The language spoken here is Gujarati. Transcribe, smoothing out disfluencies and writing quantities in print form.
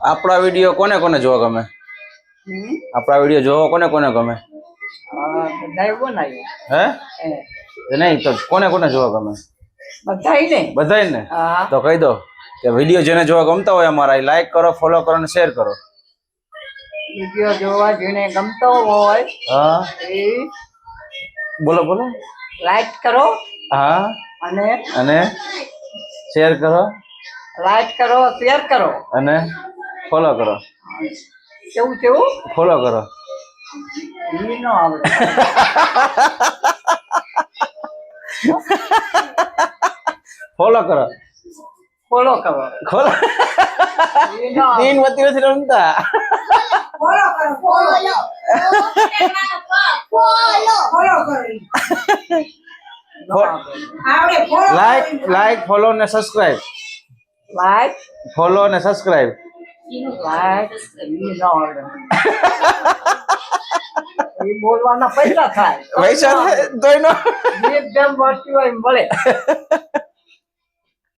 આપણા વિડીયો કોને કોને જોવા ગમે? આપણા વિડીયો જોવા કોને કોને ગમે? હે નહીં તો કોને કોને જોવા ગમે? બધાને. તો કહી દો કે વિડીયો જેને જોવા ગમતા હોય અમારા લાઈક કરો, ફોલો કરો અને શેર કરો. વિડીયો જોવા જેને ગમતો હોય હા બોલો બોલો. લાઈક કરો. હા અને શેર કરો. લાઈક કરો, શેર કરો અને ફોલો કરો. કેવું કેવું ફોલો કરો. ઈ નો આવડે. ફોલો કરો. ફોલો કરો. ખોલો. ઈ નો આવડે. તીન વતી નથી રમતા. ફોલો કરો. ફોલો કરો. આવડે. ફોલો. લાઈક ફોલો ને સબસ્ક્રાઇબ. લાઈક ફોલો ને સબસ્ક્રાઇબ. લાઈક ઈ નો આવડે. એ બોલવાના પૈસા થાય. પૈસા તોય નો. જેમ જેમ વસ્તુ હોય એમ મળે.